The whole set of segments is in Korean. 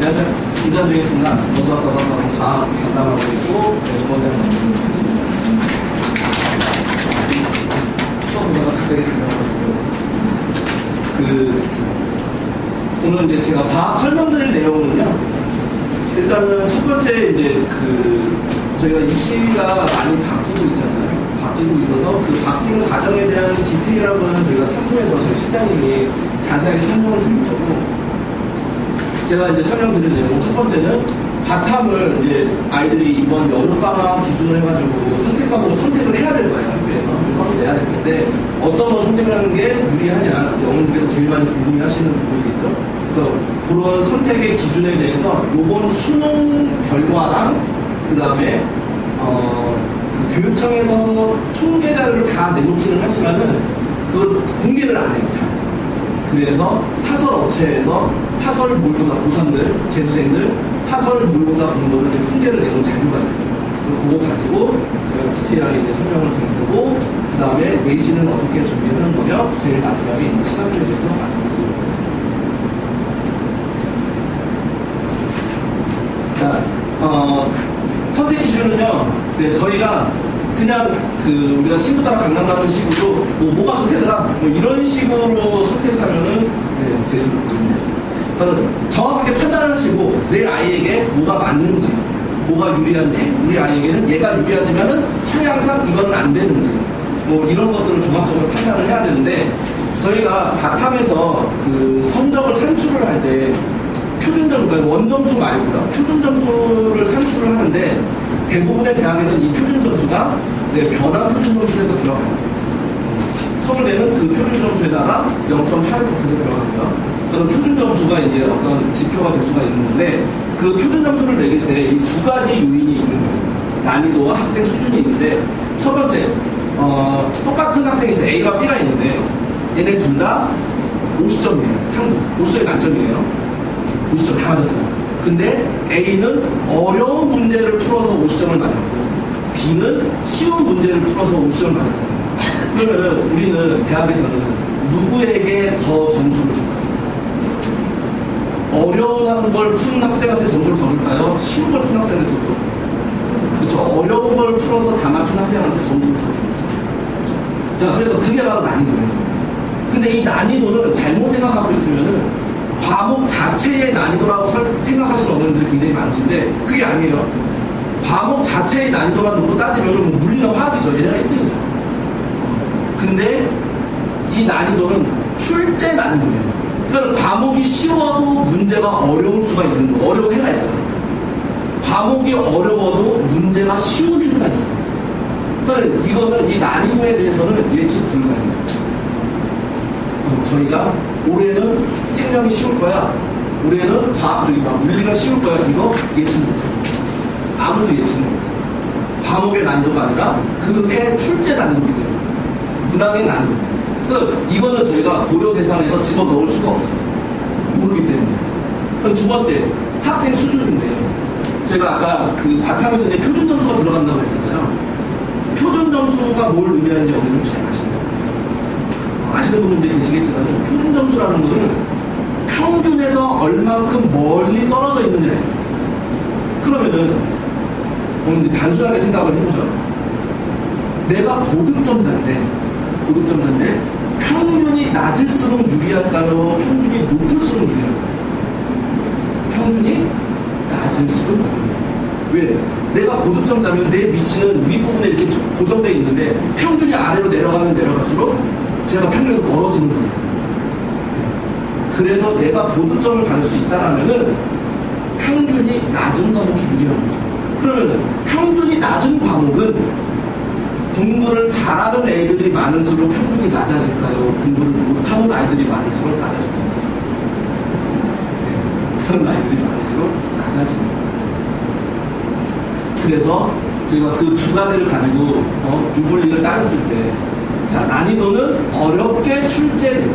안녕하세요. 인사드리겠습니다. 노수학과가 과학 담당하고 있고, 수원대 수업보다가 갑자기 오늘 이제 제가 과학 설명드릴 내용은요, 일단은 첫 번째 이제 저희가 입시가 많이 바뀌고 있잖아요. 바뀌고 있어서 그 바뀌는 과정에 대한 디테일한 거는 저희가 3부에서 저희 실장님이 자세하게 설명을 드릴 거고, 제가 이제 설명드릴 내용은 첫 번째는 과탐을 이제 아이들이 이번 여름방학 기준으로 해가지고 선택과목을 선택을 해야 될 거예요. 학교에서. 써서 내야 될 텐데 어떤 걸 선택을 하는 게 유리하냐, 어머님께서 제일 많이 궁금해하시는 부분이겠죠. 그래서 그런 선택의 기준에 대해서 이번 수능 결과랑 그 다음에 그 교육청에서 통계 자료를 다 내놓기는 하지만은 그걸 공개를 안 해요. 잘. 그래서 사설 업체에서 사설 모의고사 고3들, 재수생들 사설 모의고사 공부를 통계를 내놓은 자료가 있어요. 그거 가지고 제가 디테일하게 이제 설명을 드릴 거고, 그 다음에 내신은 어떻게 준비하는 거며, 제일 마지막에 이제 시간표에 대해서 말씀드리도록 하겠습니다. 자, 선택 기준은요, 네, 저희가 그냥 우리가 친구 따라 강남 가는 식으로 뭐가 좋대더라 이런 식으로 선택하면은 네, 재수를 부릅니다. 저는 정확하게 판단을 하시고 내 아이에게 뭐가 맞는지, 뭐가 유리한지, 우리 아이에게는 얘가 유리하지만은 성향상 이거는 안 되는지 이런 것들을 종합적으로 판단을 해야 되는데, 저희가 과탐에서 성적을 산출을 할 때 표준점, 그러니까 원점수 말고요, 표준점수를 산출을 하는데 대부분의 대학에서는 이 표준점수가 변환 표준점수에서 들어가요. 서울대는 그 표준점수에다가 0.8%에서 들어가고요. 그런 표준점수가 이제 어떤 지표가 될 수가 있는데, 그 표준점수를 매길 때 이 두 가지 요인이 있는 거예요. 난이도와 학생 수준이 있는데, 첫 번째, 똑같은 학생이 있어요. A와 B가 있는데 얘네 둘 다 50점이에요. 50점이 만점이에요. 50점 다 맞았어요. 근데 A는 어려운 문제를 풀어서 50점을 맞았고 B는 쉬운 문제를 풀어서 50점을 맞았어요. 그러면 우리는 대학에서는 누구에게 더 점수를 줄까요? 어려운 걸 푸는 학생한테 점수를 더 줄까요? 쉬운 걸 푸는 학생한테 더 줄까요? 그렇죠. 어려운 걸 풀어서 다 맞춘 학생한테 점수를 더 주죠. 그렇죠? 자, 그래서 그게 바로 난이도예요. 근데 이 난이도는 잘못 생각하고 있으면은 과목 자체의 난이도라고 생각하시는 어른들이 굉장히 많으신데 그게 아니에요. 과목 자체의 난이도만 놓고 따지면 물리나 화학이죠. 얘네가 1등이죠. 근데 이 난이도는 출제 난이도예요. 그러니까 과목이 쉬워도 문제가 어려울 수가 있는 거, 어려운 해가 있어요. 과목이 어려워도 문제가 쉬운 해가 있어요. 그러니까 이거는 이 난이도에 대해서는 예측 불가입니다. 저희가 올해는 생명이 쉬울 거야, 올해는 물리가 쉬울 거야, 이거 예측 못해요. 아무도 예측 못해요. 과목의 난이도가 아니라 그 해 출제 난이도이기 때문에, 문항의 난이도. 그러니까 이거는 저희가 고려 대상에서 집어넣을 수가 없어요. 모르기 때문에. 그럼 두 번째, 학생 수준인데요. 제가 아까 과탐에서 이제 표준 점수가 들어간다고 했잖아요. 표준 점수가 뭘 의미하는지 어머니 혹시 아시나요? 아시는 분들도 계시겠지만 표준 점수라는 거는 평균에서 얼만큼 멀리 떨어져 있느냐. 그러면은 단순하게 생각을 해보죠. 내가 고득점자인데 평균이 낮을수록 유리할까요? 평균이 높을수록 유리할까요? 평균이 낮을수록 유리해요. 왜? 내가 고득점자면 내 위치는 윗부분에 이렇게 고정되어 있는데 평균이 아래로 내려가면 내려갈수록 제가 평균에서 멀어지는 거예요. 그래서 내가 고득점을 받을 수 있다라면은 평균이 낮은 과목이 유리한 거죠. 그러면은 평균이 낮은 과목은 공부를 잘하는 애들이 많을수록 평균이 낮아질까요? 공부를 못하는 아이들이 많을수록 낮아질까요? 못하는 아이들이 많을수록 낮아집니다. 그래서 저희가 그 두 가지를 가지고 유불릭을 따졌을 때, 자, 난이도는 어렵게 출제되고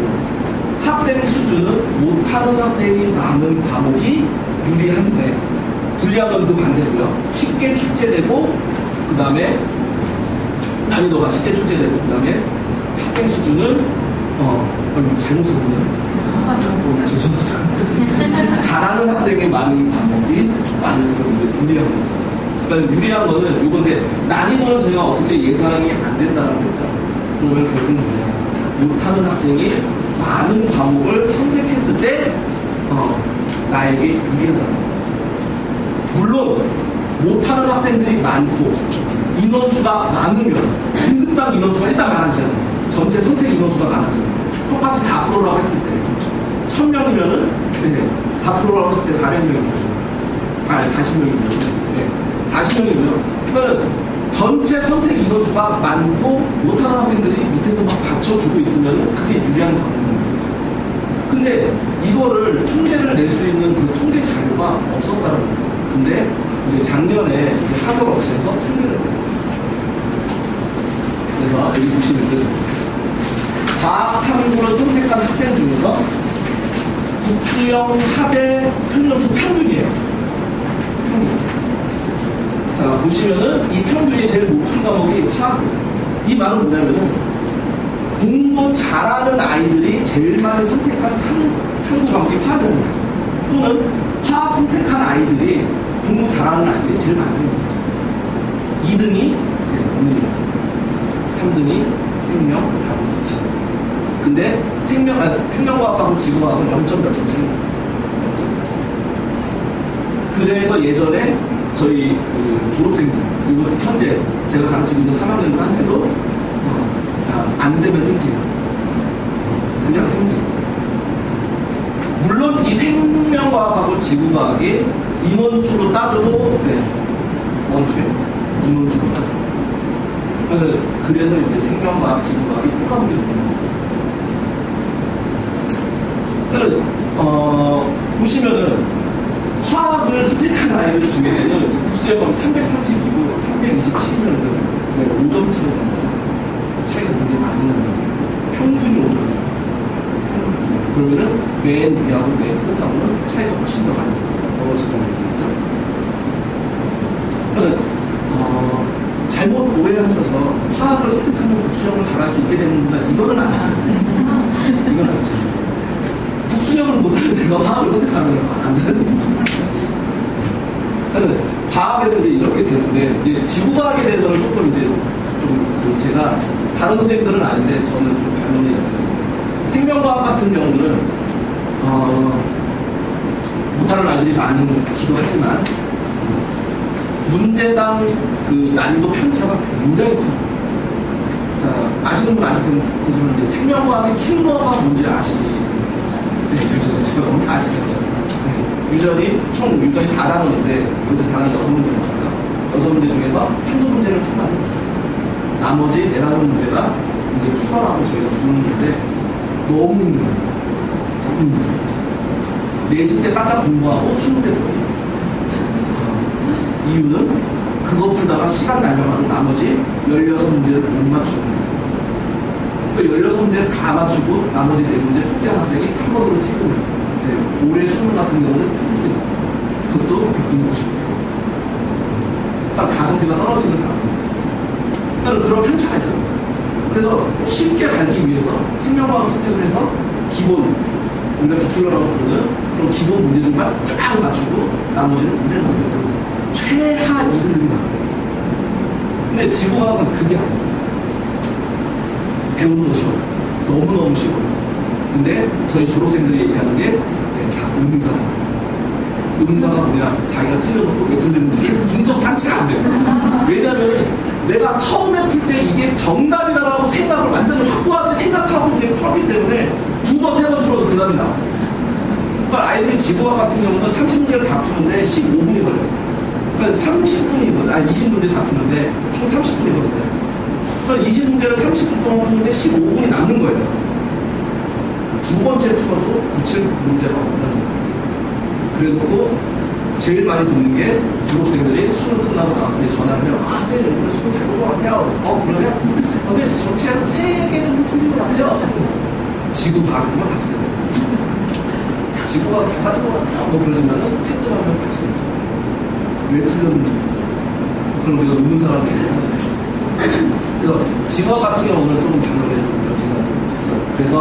학생 수준은 못하는 학생이 많은 과목이 유리한데, 불리한 건 그 반대고요. 쉽게 출제되고 그 다음에 난이도가 쉽게 출제되고 그 다음에 학생 수준은 잘못 썼네요. 죄송합니다. 잘하는 많은 학생이 많은 과목이 많을수록 이제 불리한 거죠. 그러니까 유리한 거는 이건데 난이도는 제가 어떻게 예상이 안 된다는 거죠. 그러면 결국은 뭐냐? 못하는 학생이 많은 과목을 선택했을 때 나에게 유리하다. 물론 못하는 학생들이 많고 인원수가 많으면 등급당 인원수가 일단 많아지잖아요. 전체 선택 인원수가 많아지잖아요. 똑같이 4%라고 했을 때 1000명이면은 4%라고 했을 때 400명이죠. 아니 40명이죠. 40명이고요. 그러니까 전체 선택 인원수가 많고 못하는 학생들이 밑에서 막 받쳐주고 있으면 그게 유리한 방법입니다. 근데 이거를 통계를 낼 수 있는 그 통계 자료가 없었다는 거예요. 근데 이제 작년에 사설업체에서 통계를 냈어요. 그래서 여기 보시면은 과학탐구를 선택한 학생 중에서 국수형 하대 평점수 평균이에요. 자, 보시면은 이 평균이 제일 높은 과목이 화학이에요. 이 말은 뭐냐면은 공부 잘하는 아이들이 제일 많이 선택한 탐구 과목이 화학이라는 거죠. 또는 화학 선택한 아이들이 공부 잘하는 아이들이 제일 많다는 거죠. 2등이 물리, 3등이 생명, 4등이 지. 근데 생명과학하고 지구과학은 0점 몇 점 차이. 그래서 예전에 저희 그 졸업생들 그리고 현재 제가 가르치고 있는 3학년들한테도 안 되면 생지, 그냥 생지. 물론 이 생명과학하고 지구과학이 인원수로 따져도 원투에 인원수로 따져. 그래서 이제 생명과학, 지구과학이 똑같은 게 보시면은 화학을 선택한 아이들 중에서는 국수형은 332고 327면 5점 차이가 차이가 굉장히 많이 나요. 평균이 5점. 그러면은 맨 위하고 맨 끝하고는 차이가 훨씬 더 많이 벌어지는 거죠. 잘못 오해하셔서 화학을 선택하면 국수형을 잘할 수 있게 되는구나, 이거는 아니에요. 이건 아니죠. 국수형을 못하는 데가 화학을 선택하는 건 안 되는 거죠. 과학에서 이제 이렇게 되는데, 이제 지구과학에 대해서는 조금 이제 좀 제가 다른 선생님들은 아닌데 저는 좀 다른 얘기가 있어요. 생명과학 같은 경우는 못하는 아이들이 많기도 하지만 문제당 그 난이도 편차가 굉장히 커요. 자, 아시는 분 아시겠지만 이제 생명과학의 킬러가 뭔지 아시죠? 네, 그렇죠. 다 아시잖아요. 유전이 총 유전이 4단원인데 여기서 4단원 6문제가 있습니다. 6문제 중에서 한두 문제를 풀어합니다. 나머지 4-5문제가 이제 킬러라고 저희가 부르는 건데 너무 힘들어요. 너무 힘들어요. 4시 때 바짝 공부하고 20대 버려요. 이유는 그거 풀다가 시간 날려가지고 나머지 16문제를 못 맞추는 거예요. 그 16문제를 다 맞추고 나머지 4문제 포기한 학생이 한 번으로 찍으면 올해 수능 같은 경우는 1등이 나왔어요. 그것도 100등 90%. 그러니까 가성비가 떨어지는 단어입니다. 그러니까 그런 편차가 있어요. 그래서 쉽게 갈기 위해서 생명과학을 선택을 해서 기본, 우리가 비킬러라고 부르는 그런 기본 문제들만 쫙 맞추고 나머지는 문제를 만들고 최하 2등급이 나와요. 근데 지구과학은 그게 아니에요. 배우는 거 쉬워요. 너무너무 쉬워요. 근데 저희 졸업생들이 얘기하는 게 다 의문사다. 의문사가 뭐냐? 자기가 틀려놓고 왜 틀렸는지를 분석 자체가 안 돼요. 왜냐하면 내가 처음에 풀 때 이게 정답이다라고 생각을 완전히 확고하게 생각하고 이제 풀었기 때문에 2번, 3번 풀어도 그 답이 나와요. 그러니까 아이들이 지구과학 같은 경우는 30문제를 다 푸는데 15분이 걸려요. 그러니까 30분이거든요. 아니 20문제 다 푸는데 총 30분이거든요. 그러니까 20문제를 30분 동안 푸는데 15분이 남는 거예요. 두 번째 풀어도 고칠 문제가 없다는 거예요. 그래놓고 제일 많이 듣는 게 졸업생들이 수능 끝나고 나와서 전화를 해요. 아, 선생님, 오늘 수능 잘 본 것 같아요. 그러냐? 선생님, 전체 한 3개 정도 틀린 것 같아요. 지구 과학에서만 다 틀렸어요. 지구가 다 맞은 것 같아요. 그러시면은 채점하면 다 틀렸죠. 왜 틀렸는지. 그럼 우리가 의문사라고 얘기해요. 그래서 지구학 같은 경우는 조금 결론에 좀 여지가 있어요. 그래서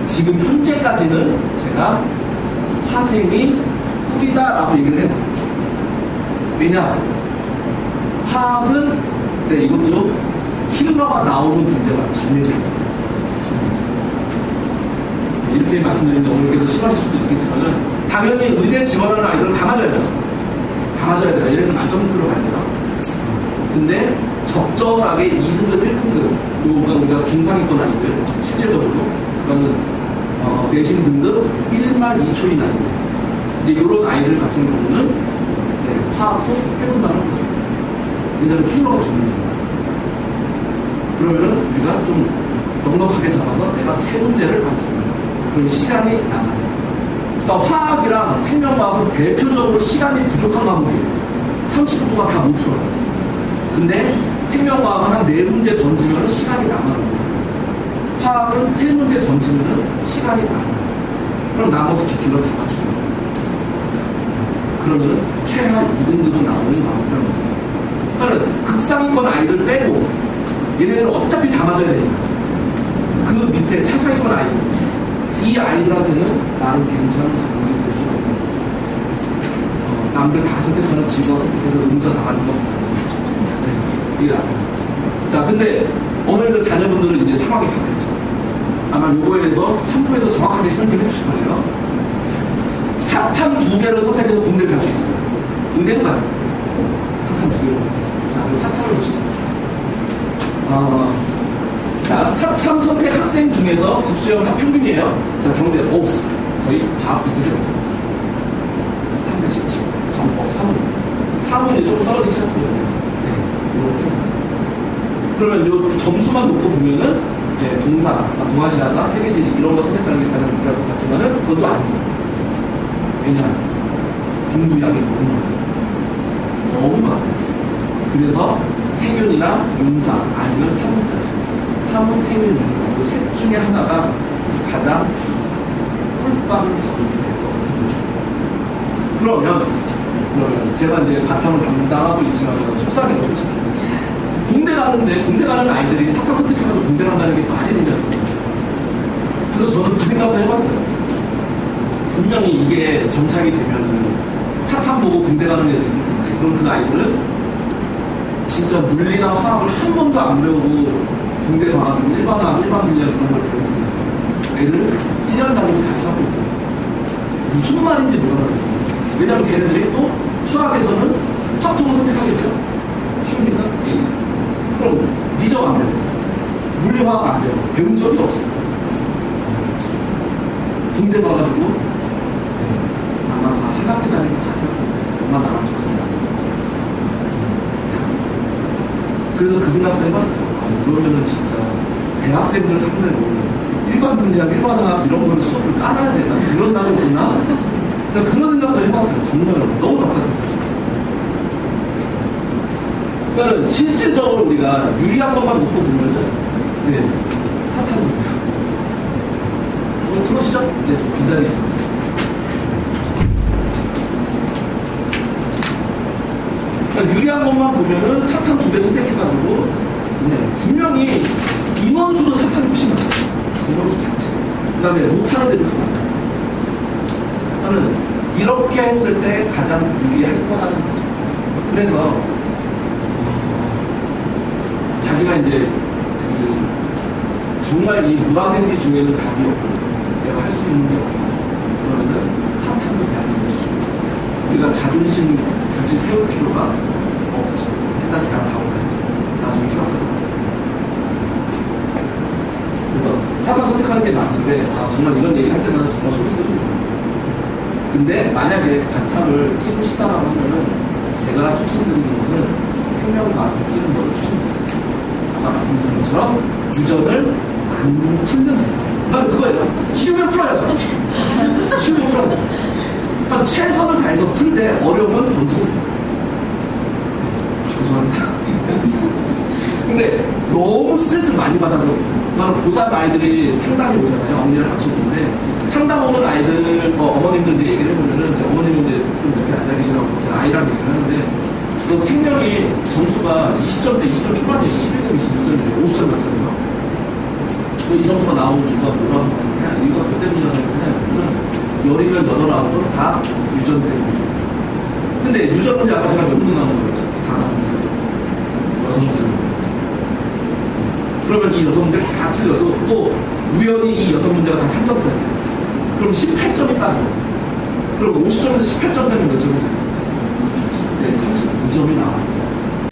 지금 현재까지는 제가 화생이 풀이다라고 얘기를 해요. 왜냐? 화학은 네, 이것도 킬러가 나오는 문제가 정해져 있어요. 이렇게 말씀드리는데 어머니께서 싫어하실 수도 있겠지만 당연히 의대 지원하는 아이들은 다 맞아야죠. 다 맞아야 돼요. 얘네는 만점으로 가야 돼요. 근데 적절하게 2등급, 1등급 그러니까 우리가 중상위권 아이들 실제적으로 그러니까 내신 등급 1만 2초인 아이들 근데 이런 아이들 같은 경우는 네, 화학도 해본다는 거죠. 왜냐하면 킬러가 주는 거예요. 그러면은 우리가 좀 넉넉하게 잡아서 내가 세 문제를 안 풀어요. 그럼 시간이 남아요. 그러니까 화학이랑 생명과학은 대표적으로 시간이 부족한 과목이에요. 30분 동안 다 못 풀어요. 근데 생명과학은 한 4문제 던지면 시간이 남아요. 화학은 3문제 던지면 시간이 남아요. 그럼 나머지 뒷길로 다 맞추는 거예요. 그러면 최하 2등급은 나오는 과목이라는 거예요. 그러니까 극상위권 아이들 빼고 얘네들은 어차피 다 맞아야 되니까 그 밑에 차상위권 아이들 이 아이들한테는 나름 괜찮은 과목이 될 수가 있고 남들 다 선택하는 직업 선택해서 음사 나가는 거 네, 이게 나아요. 자 근데 오늘도 자녀분들은 이제 상황이 바뀌었죠. 아마 요거에 대해서 3부에서 정확하게 설명해 주실 거예요. 사탐 2개를 선택해서 공대를 갈 수 있어요. 의대도 가요. 사탐 2개를. 자 그럼 사탐을 보시죠. 자, 사탐 선택 학생 중에서 국수형 합평균이에요. 자, 경대, 거의 다 비슷해요. 317. 정법 3문. 4문이 좀 떨어지기 시작하거든요. 네, 이렇게. 그러면 요 점수만 놓고 보면은, 이제 동사, 동아시아사, 세계지리 이런 거 선택하는 게 가장 우리가 똑같지만은 그것도 아니에요. 왜냐하면 공부량이 너무 많아요. 그래서 세균이나 용사 아니면 사문까지. 사문, 세균, 용사 셋 중에 하나가 가장 꿀빠른 과목이 될 것 같습니다. 그러면 제가 이제 바탕을 담당하고 있지만 속상해요, 솔직히. 공대 가는데 공대 가는 아이들이 사탐 선택해가지고 공대 간다는 게 말이 되냐고. 그래서 저는 그 생각도 해봤어요. 분명히 이게 정착이 되면 사탐 보고 공대 가는 애들 있을 텐데 그럼 그 아이들은 진짜 물리나 화학을 한 번도 안 배우고 공대 가가지고 일반 물리학 그런 걸 배우고 애들 1년 단위로 다시 하고 있고 무슨 말인지 모르겠어요. 왜냐하면 걔네들이 또 수학에서는 화학통을 선택하겠죠. 쉬우니까 그럼 미적 안 배워 물리화학 안 배워 배운 적이 없어요. 공대 가가지고 아마 다 한 학기 다니고 다시 하고 엄마 나랑 적성이 그래서 그 생각도 해봤어요. 그러면은 진짜 대학생들 상대로 일반 물리학, 일반화학 이런 거를 수업을 깔아야 되나? 그런 날이 없나? 그런 생각도 해봤어요. 정말 너무 답답했어요. 그러니까 실질적으로 우리가 유리한 것만 놓고 보면은 네, 사탄입니다. 좀 틀어지죠? 네, 좀 긴장이 있습니다. 그러니까 유리한 것만 보면은 사탄 2개 선택해가지고 네, 분명히 인원수도 사탄이 훨씬 많아요. 인원수 자체. 그 다음에 못하는 데도 많아요. 저는 이렇게 했을 때 가장 유리할 거라는 거죠. 그래서 자기가 이제 정말 이 무라생지 중에는 답이 없고 내가 할 수 있는 게 없다. 그러면은 사탄도 대학이 될 수 있어요. 우리가 자존심 굳이 세울 필요가 없죠. 일단 대학 가고 가야죠. 나중에 휴학하고. 그래서 사탄 선택하는 게 맞는데 정말 이런 얘기 할 때마다 정말 속이 쓰거든요. 근데 만약에 바탕을 끼고 싶다라고 하면은 제가 추천드리는 거는 생명과학을 끼는 거를 추천드립니다. 아까 말씀드린 것처럼 유전을 안 풀면 돼요. 그러니까 그거예요. 쉬우면 풀어야죠. 쉬우면 풀어야죠. 그러니까 최선을 다해서 풀되 어려우면 던지고 죄송합니다. 근데 너무 스트레스를 많이 받아서 고3 아이들이 상담이 오잖아요. 어머니랑 같이 오는데 상담 오는 아이들 어머님들 얘기를 해보면은 어머님은 이제 좀 옆에 앉아 계시라고 제가 아이랑 얘기를 하는데 또 생명이 점수가 20점대 20점 초반이에요. 21점, 22점이에요. 50점 맞잖아요. 이 점수가 나오는 이유가 뭐라고 하느냐 이유가 몇 때문이라고 하냐면 열이면 내년 8라운드 다 유전 때문에. 근데 유전 문제 아까 제가 몇 문제 나온 거였죠? 4문제. 여성들. 그러면 이 6문제를 다 틀려도 또 우연히 이 6문제가 다 3점짜리예요. 그럼 18점이 빠져요. 그럼 50점에서 18점 되면 몇 점이에요? 네, 32점이 나와요.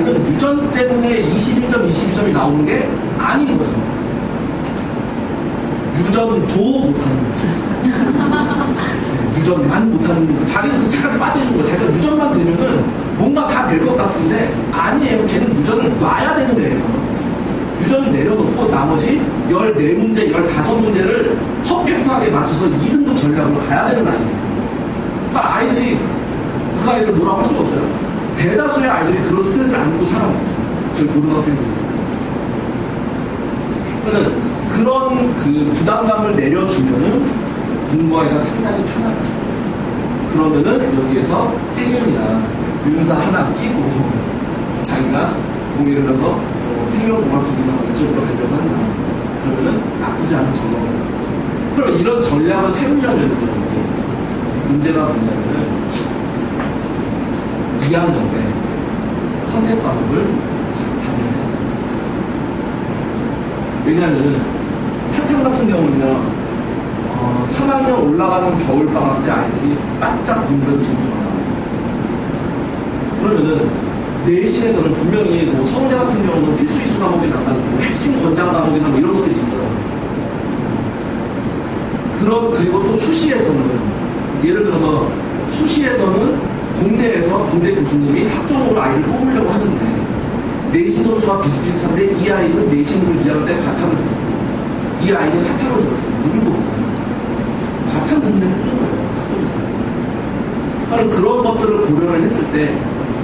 이건 유전 때문에 21점, 22점이 나오는 게 아닌 거죠. 유전도 못하는 거죠. 유전만 못하는 거. 자기는 그 착각에 빠져있는 거예요. 자기가 유전만 되면은 뭔가 다 될 것 같은데 아니에요. 걔는 유전을 놔야 되는 애예요. 유전을 내려놓고 나머지 14문제, 15문제를 퍼펙트하게 맞춰서 2등급 전략으로 가야 되는 아이예요. 그러니까 아이들이 그 아이를 뭐라고 할 수가 없어요. 대다수의 아이들이 그런 스트레스를 안고 살아요. 저희 고등학생들이. 그러니까 그런 그 부담감을 내려주면은 공부하기가 상당히 편하다. 그러면은 여기에서 생윤이나 윤사 하나 끼고 자기가 뭐 예를 들어서 생명공학 쪽이나 이쪽으로 가려고 한다. 그러면은 나쁘지 않은 전략이에요. 그럼 이런 전략을 세우려면 문제가 뭐냐면은 2학년 때 선택 과목을 잘 답을 해야 돼요. 왜냐하면 사탐 같은 경우는 3학년 올라가는 겨울방학 때 아이들이 바짝 공부해도 점수가 나와요. 그러면은 내신에서는 분명히 뭐 성대 같은 경우는 필수 이수 과목이 나가는 뭐 핵심 권장 과목이나 뭐 이런 것들이 있어요. 그리고 또 수시에서는 예를 들어서 수시에서는 공대 교수님이 학종으로 아이를 뽑으려고 하는데 내신 점수가 비슷비슷한데 이 아이는 내신으로 2학년 때 과탐을 들었고 이 아이는 사탐을 들었어요. 누굴 보고 과탐 듣는 데 뽑는 거예요. 학종에서. 그런 것들을 고려를 했을 때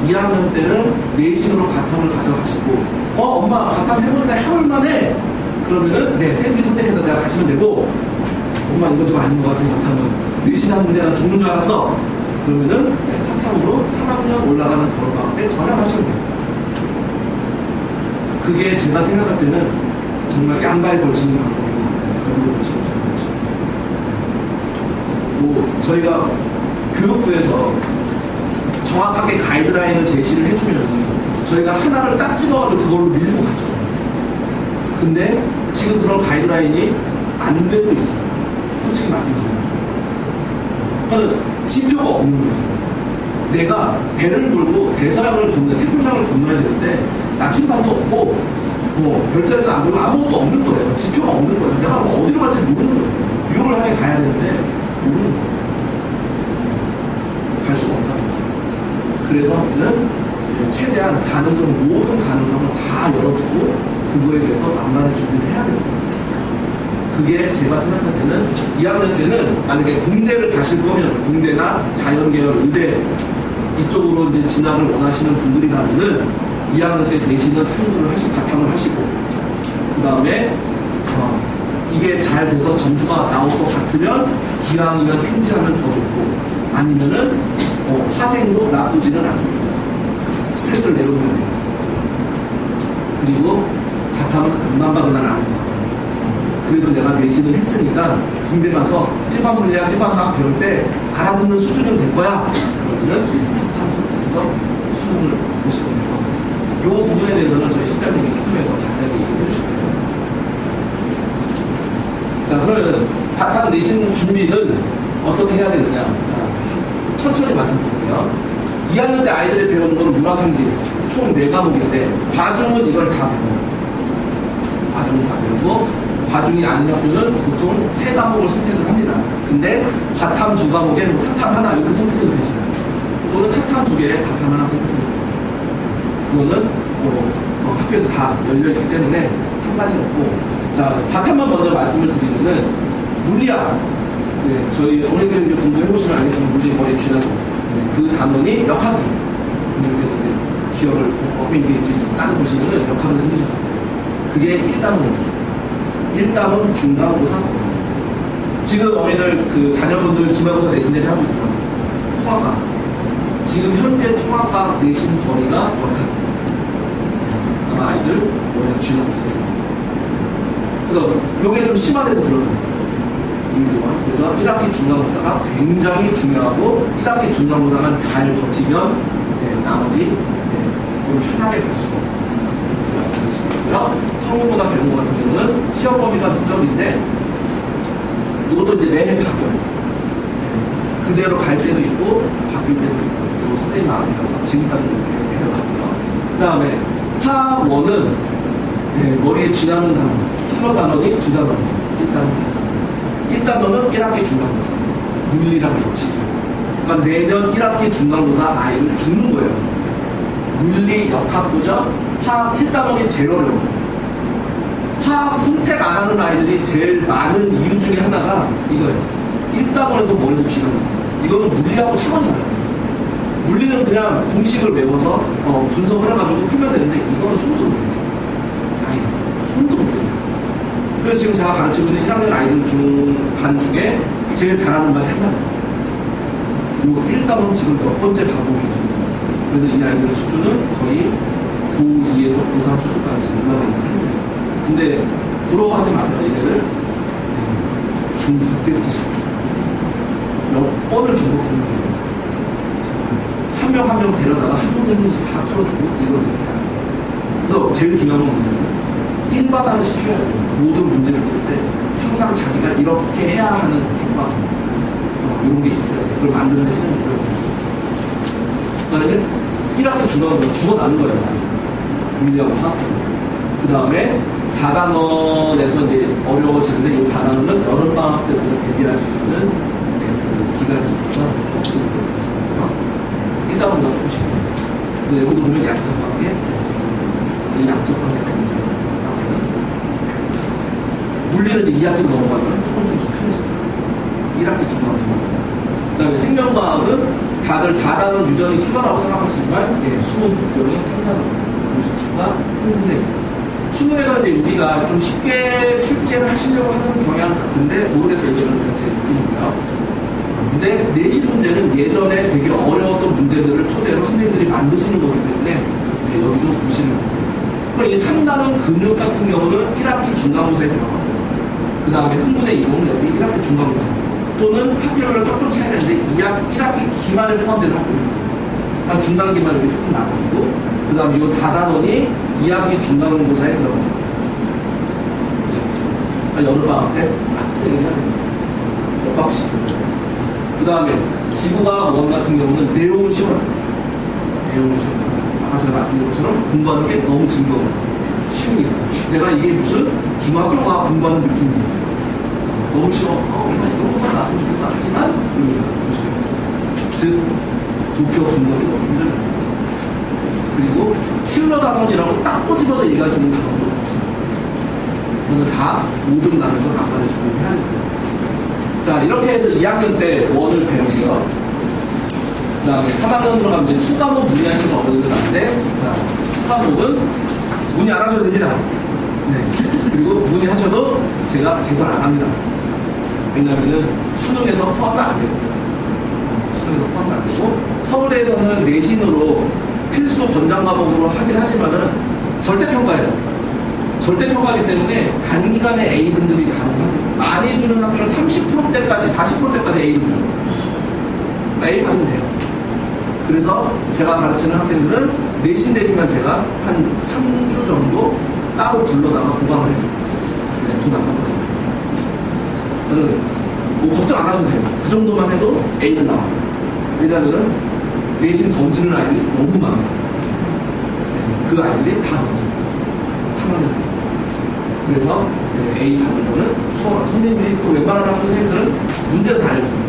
2학년 때는 내신으로 과탐을 가져가시고 엄마 과탐 해보는데 해볼만해. 그러면은 네 생기 선택해서 내가 가시면 되고 엄마 이거 좀 아닌 것 같아. 과탐은 내신 하는데 나 죽는 줄 알았어. 그러면은 과탐으로 3학년 올라가는 겨울방학 때 전향하시면 돼요. 그게 제가 생각할 때는 정말 양가에 걸치는 방법인 것 같아요. 뭐 저희가 교육부에서 정확하게 가이드라인을 제시를 해주면 저희가 하나를 딱 찍어가지고 그걸로 밀고 가죠. 근데 지금 그런 가이드라인이 안 되고 있어요. 솔직히 말씀드리면. 저는 지표가 없는 거죠. 내가 배를 몰고 대서양을 건너, 태평양을 건너야 되는데 나침반도 없고 뭐 별자리도 안 보고 아무것도 없는 거예요. 지표가 없는 거예요. 내가 어디로 갈지 모르는 거예요. 유럽을 향해 가야 되는데 모르는 거예요. 갈 수가 없다. 그래서 우리는 최대한 모든 가능성을 다 열어주고 그거에 대해서 만반의 준비를 해야 됩니다. 그게 제가 생각할 때는 2학년 때는 만약에 공대를 가실 거면 공대나 자연계열, 의대 이쪽으로 이제 진학을 원하시는 분들이라면은 2학년 때 내신은 탐구를 하시고 바탕을 하시고 그 다음에 이게 잘 돼서 점수가 나올 것 같으면 기왕이면 생지하면 더 좋고 아니면은 화생도 나쁘지는 않고 스트레스를 내려놓는 거예요. 그리고 바탕은 안만 봐도 난 아닌 것 같아요. 그래도 내가 내신을 했으니까 군대 가서 일반 물리학, 일반학 배울 때 알아듣는 수준은 될 거야. 그러면은 3탄 선택해서 수능을 보시면 될 것 같습니다. 이 부분에 대해서는 저희 실장님이 상담에서 자세하게 얘기해 주실 거예요. 자, 그러면 바탕 내신 준비는 어떻게 해야 되느냐? 자, 천천히 말씀드릴게요. 2학년 때 아이들이 배우는 건 문화생지 총 4과목인데 과중은 이걸 다 배워요. 과중은 다 배우고 과중이 아닌 학교는 보통 3과목을 선택을 합니다. 근데 과탐 2과목에 사탐 하나 이렇게 선택해도 괜찮아요. 또는 사탐 2개에 과탐 하나 선택해도 돼요. 그거는 학교에서 다 열려있기 때문에 상관이 없고 자, 과탐만 먼저 말씀을 드리면은 물리학 네, 저희 어머니들 이제 공부해보시면 알겠지만 물리 머리에 쥐는 그 단원이 역학이 이렇게 기억을 어머니들이 따져보시면은 역학을 생기셨을 거예요. 그게 1단원입니다. 1단원, 중간, 고사. 지금 어머니들 그 자녀분들 기말고사 내신대를 하고 있죠. 통합과. 지금 현재 통합과 내신 범위가 역학. 아마 아이들 머리가 쥐나고 있어요. 그래서 요게 좀 심화돼서 들어가요. 그래서 1학기 중간고사가 굉장히 중요하고 1학기 중간고사만 잘 버티면 나머지 좀 편하게 갈 수가 있고요. 성균고등 배운 같은 경우는 시험 범위가 누적인데 이것도 이제 매해 바뀌어요. 그대로 갈 때도 있고 바뀔 때도 있고 선생님 마음이라서 지금까지 이렇게 해왔고요. 그 다음에 하학 1은 머리에 쥐나는 단어, 킬러 단원이 두 단원이에요. 1단원은 1학기 중간고사 물리랑 겹치죠. 그러니까 내년 1학기 중간고사 아이를 죽는 거예요. 물리, 역학고죠. 화학 1단원이 제일 어려워요. 화학 선택 안 하는 아이들이 제일 많은 이유 중에 하나가 이거예요. 1단원에서 머리에서 쥐는 거예요. 이거는 물리하고 차원이 달라요. 물리는 그냥 공식을 외워서 분석을 해가지고 풀면 되는데 이거는 손도 못 해요. 손도 못 해요. 그래서 지금 제가 가르치고 있는 1학년 아이들 반 중에 제일 잘하는 말이 한 말 있어요. 1단원 지금 몇 번째 과목이죠. 그래서 이 아이들의 수준은 거의 고2에서 고3 수준까지 올라가 있는 상태예요. 근데 부러워하지 마세요. 얘네를 중2 때부터 시작했어요. 몇 번을 반복했는지 한 명 한 명 데려다가 한 문제 문제씩 다 풀어주고 이걸 이렇게 하죠. 그래서 제일 중요한 건 뭐냐면 일반화를 시켜야 돼요. 모든 문제를 풀 때 항상 자기가 이렇게 해야 하는 뒷방 이런 게 있어요. 그걸 만드는 데 시간이 걸려요. 그러니까 1학기 중간고사 죽어나는 거예요. 물리하고 화학. 그 다음에 4단원에서 이제 어려워지는데 이 4단원은 여름방학 때부터 대비할 수 있는 그 기간이 있어서 1단원보다 보시면 근데 여기도 보면 양적 관계 이 양적 관계가 굉장히 물리는 이제 2학기로 넘어가면 조금씩 편해져요. 1학기 중간고사. 그 다음에 생명과학은 다들 4단원 유전이 킬러라고 생각하시지만 수능 복병이 3단원 수치가 흥분해. 수능에서 이제 우리가 좀 쉽게 출제를 하시려고 하는 경향 같은데 모르겠어요. 이거는 제 느낌이고요. 근데 내신 문제는 예전에 되게 어려웠던 문제들을 토대로 선생님들이 만드시는 거기 때문에 여기도 보시는 거예요. 그럼 이 3단원 근육 같은 경우는 1학기 중간고사에 들어가고 그 다음에 흥분의 이론은 여기 1학기 중간고사 또는 학교를 조금 차야 되는데 1학기 기말에 포함되는 학교입니다. 한 중간 기말 이렇게 조금 나눠주고 그 다음에 이 4단원이 2학기 중간고사에 들어갑니다. 여름방학 때 학생이 해야 됩니다. 몇 박씩. 그 다음에 지구과학 1 같은 경우는 내용을 쉬워요. 내용을 쉬워요. 아까 제가 말씀드린 것처럼 공부하는 게 너무 즐거워요. 쉬우니까. 내가 이게 무슨 중학교 과학 공부하는 느낌이에요. 너무 쉬워. 얼마나 이런 것만 나왔으면 좋겠어. 하지만 이러면서 조심해요. 즉 도표 분석이 너무 힘들어요. 그리고 킬러 단원이라고 딱 꼬집어서 얘기할 수 있는 단원도 없어요. 오늘 다 모든 단원을 아까는 준비해야 돼요. 자, 이렇게 해서 2학년 때 원을 배우고요. 그 다음에 3학년으로 가면 이제 추가목 문의하시는 어른들 한데, 추가목은 문의 안 하셔도 됩니다. 네. 그리고 문의하셔도 제가 개설 안 합니다. 왜냐면은 수능에서 포함도 안 되고, 수능에서 포함도 안 되고, 서울대에서는 내신으로 필수 권장 과목으로 하긴 하지만은 절대평가예요. 절대평가이기 때문에 단기간에 A 등급이 가능합니다. 많이 주는 학교는 30%대까지, 40%대까지 A를 줘요. A 받으면 돼요. 그래서 제가 가르치는 학생들은 내신 대비만 제가 한 3주 정도 따로 불러다가 보강을 해요. 돈 안 받거든요. 저는 뭐 걱정 안 하셔도 돼요. 그 정도만 해도 A는 나와요. 왜냐면은 내신 던지는 아이들이 너무 많아서 그 아이들이 다 던져요. 3학년. 그래서 A 받는 거는 수업 선생님들이 또 웬만한 학교 선생님들은 문제를 다 알려줘요.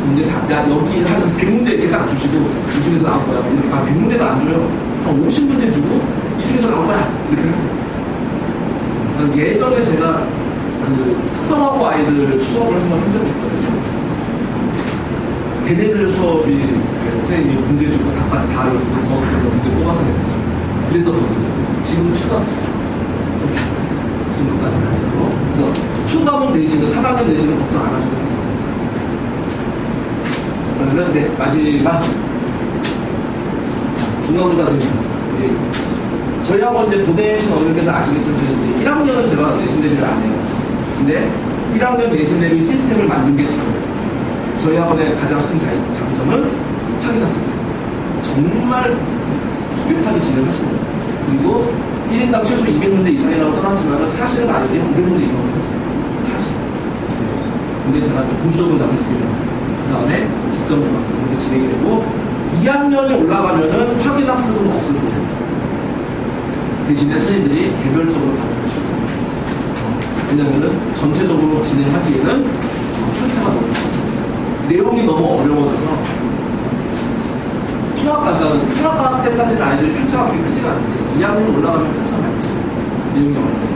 문제 다, 야, 여기 한 100문제 이렇게 딱 주시고 이 중에서 나올 거야. 이렇게, 100문제도 안 줘요. 한 50문제 주고 이 중에서 나올 거야. 이렇게 하세요. 예전에 제가 그 특성화고 아이들 수업을 한번 한 적이 있거든요. 걔네들 수업이 선생님이 문제 주고 답까지 다 알려주고 거기서 문제 뽑아서 냈더니 그랬었거든요. 지금 추가 좀 비슷해요. 그 정도까지 알고 그래서 추가목 내신은 3학년 내신은 걱정 안 하셔도 돼요. 그러면 네, 마지막 중간고사 내신. 저희하고 이제 보내신 어른께서 아시겠지만 1학년은 제가 내신 대비를 안 해요. 근데 1학년 내신 대비 시스템을 만든 게 저희 학원의 가장 큰 장점은 확인했습니다. 정말 컴퓨터하게 진행하시는 거예요. 그리고 1인당 최소 200문제 이상이라고 써놨지만 사실은 아이들이 500문제 이상을 써요. 사실. 근데 제가 보수적으로 답변드리면 그 다음에 직접으로 이렇게 진행이 되고 2학년이 올라가면은 확인학습은 없을 거예요. 대신에 선생님들이 개별적으로 받아주시고 왜냐면은 전체적으로 진행하기에는 편차가 너무 많습니다. 내용이 너무 어려워져서 중학교 때까지는 아이들이 편차가 그렇게 크지가 않은데 2학년 올라가면 편차가 많이 있어요. 내용이 어려워요.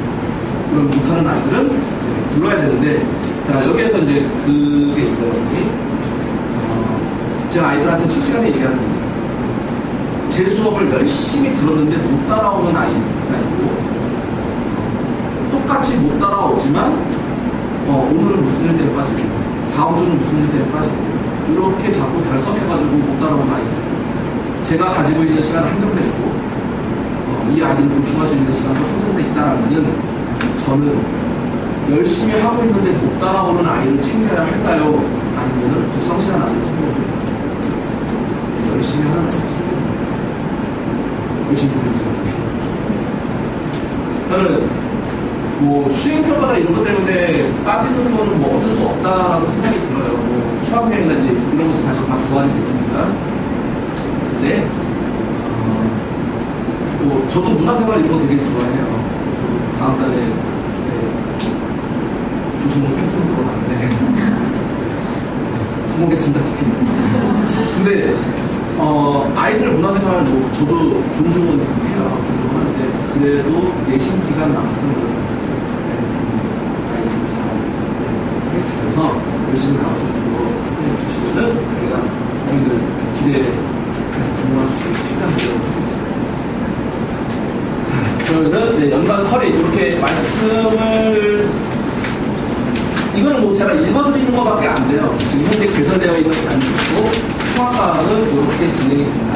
그럼 못하는 아이들은 불러야 되는데 자 여기에서 이제 그게 있어요. 제가 아이들한테 첫 시간에 얘기하는 게 있어요. 제 수업을 열심히 들었는데 못 따라오는 아이가 있고 똑같이 못 따라오지만 오늘은 무슨 일 때문에 빠지고 다음 주는 무슨 일 때문에 빠지고 이렇게 자꾸 결석해가지고 못 따라오는 아이가 있어요. 제가 가지고 있는 시간은 한정돼 있고 이 아이들을 보충할 수 있는 시간도 한정돼 있다라면 저는 열심히 하고 있는데 못 따라오는 아이를 챙겨야 할까요? 아니면 불성실한 아이를 챙겨야 할까요? 열심히 하는 아이를 챙겨야 할까요? 열심히 보내주세요. 저는 뭐 수행평가다 이런 것 때문에 빠지는 거는 뭐 어쩔 수 없다라고 생각이 들어요. 뭐 수학여행이나 이제 이런 것도 다시 막 보완이 됐으니까. 근데 뭐 저도 문화생활 이런 거 되게 좋아해요. 다음 달에 조승우 팬텀 보러 가는데 성공했습니다. 근데 아이들 문화생활 뭐 저도 존중은 해요. 존중하는데 그래도 내신 기간만큼 아이들 잘 해주셔서 열심히 나올 수 있도록 해주시면은 저희가 어머니들 기대에 공부할 수 있게 최대한 노력을 하겠습니다. 저는 연간 커리 이렇게 말씀을 이거는 뭐 제가 읽어드리는 것밖에 안 돼요. 지금 현재 개설되어 있는 단위고 통합과학은 이렇게 진행이 된다.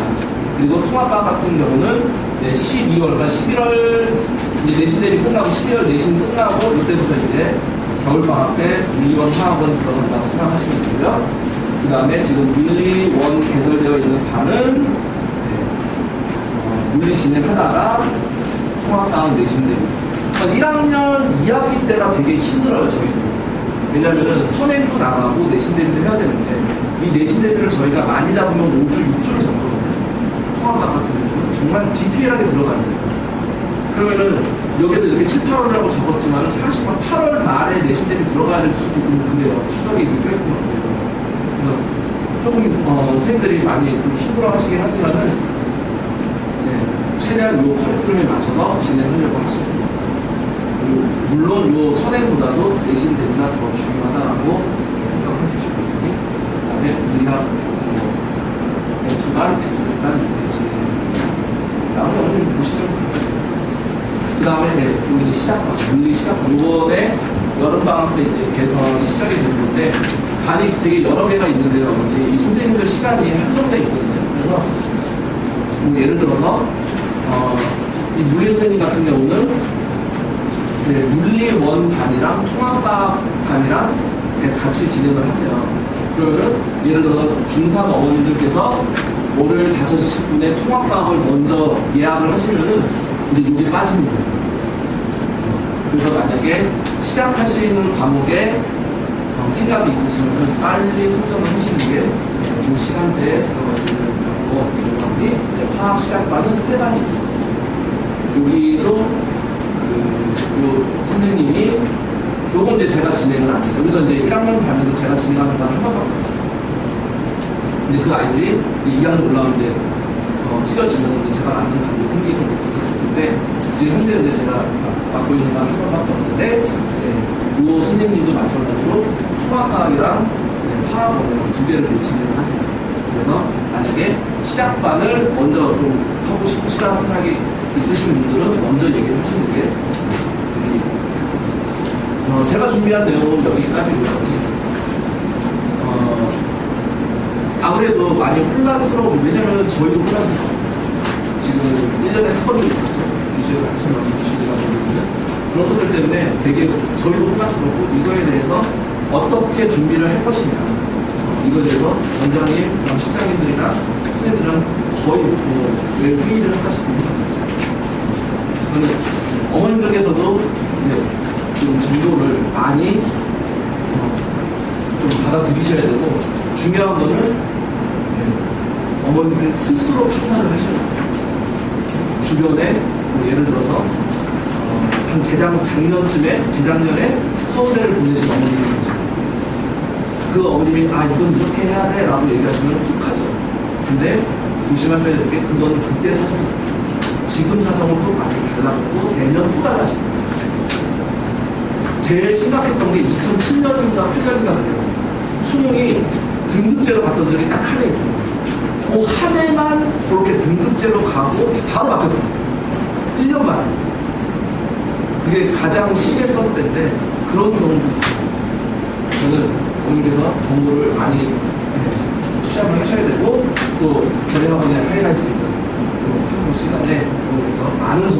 그리고 통합과학 같은 경우는 12월과 11월 이제 내신 대비 끝나고 12월 내신 끝나고 이때부터 이제 겨울방학 때 물리원 화학원 들어간다고 생각하시면 되고요. 그 다음에 지금 물리원 개설되어 있는 반은 물리 진행하다가 통합과학 내신 대비 1학년 2학기 때가 되게 힘들어요. 저희도. 왜냐면은 선행도 나가고 내신 대비도 해야 되는데 이 내신 대비를 저희가 많이 잡으면 5주, 6주를 잡거든요. 통합과학 같은 경우는 정말 디테일하게 들어가야 돼요. 그러면은 여기서 이렇게 7, 8월이라고 적었지만 사실 8월 말에 내신 대비 들어가야 될 수도 있고 그래요. 추석이 껴있구나. 그래서 조금 선생님들이 많이 좀 힘들어 하시긴 하지만은 최대한 이 커리큘럼에 맞춰서 진행하려고 하시고 물론 이 선행보다도 내신 대비가 더 중요하다라고 생각을 해주시고 그 다음에 우리가 N2반, N2반 이렇게 진행합니다. 다음에 오늘 보시면 그 다음에 우리 시작과 물리 시작과 이번에 여름방학 때 이제 개설이 시작이 됐는데 반이 되게 여러 개가 있는데요. 이 선생님들 시간이 한정돼 있거든요. 그래서 뭐 예를 들어서 이 물리 선생님 같은 경우는 물리원 반이랑 통합과학 반이랑 같이 진행을 하세요. 그러면 예를 들어서 중3 어머님들께서 오늘 5시 10분에 통합과학을 먼저 예약을 하시면은 이제 이게 빠지는 거예요. 그래서 만약에 시작하시는 과목에 생각이 있으시면 빨리 선정을 하시는 게 그 시간대에 들어가시는 방법이 화학 시작반은 3반이 있습니다. 여기도 요 선생님이 요건 이제 제가 진행을 안 해요. 여기서 이제 1학년 반에서 제가 진행하는 건 한 번밖에 없어요. 근데 그 아이들이 2학년 올라오는데 찢어지면서 이제 제가 맞는 감이 생기고 있는데 지금 현재 이제 제가 맡고 있는 건 한 번밖에 없는데 요 선생님도 마찬가지로 통합과학이랑 화학원을 2개를 진행을 하세요. 그래서 만약에 시작반을 먼저 좀 하고 싶으시다 생각이 있으신 분들은 먼저 얘기를 하시는 게 제가 준비한 내용은 여기까지고요. 아무래도 많이 혼란스러워. 왜냐면 저희도 혼란스러워요. 지금 1년에 4번도 있었죠. 뉴스에 같이 나오는 이슈가 있는 그런 것들 때문에 되게 저희도 혼란스럽고 이거에 대해서 어떻게 준비를 할 것이냐 이거에 대해서 원장님, 실장님들이나 선생님들이랑 거의 왜 회의를 할까 싶습니다. 저는 어머님들께서도 좀 정도를 많이 좀 받아들이셔야 되고 중요한 거는 어머님들 스스로 판단을 하셔야 돼요. 주변에 뭐 예를 들어서 한 재작년에 서울대를 보내신 어머님이 계시고 그 어머님이 이건 이렇게 해야 돼 라고 얘기하시면 훅 하죠. 근데 조심하셔야 될 게 그건 그때 사정이에요. 지금 사정은 또 많이 달라졌고 내년 또 달라집니다. 제일 심각했던 게 2007년인가 8년인가 그래요. 수능이 등급제로 갔던 적이 딱 한 해 있습니다. 그 한 해만 그렇게 등급제로 가고 바로 바뀌었습니다. 1년 만에. 그게 가장 심했던 때인데 그런 경우도 저는 어머님께서 정보를 많이 취합을 하셔야 되고 또 저희 학원의 하이라이트 상부 시간에 어머님께서 많은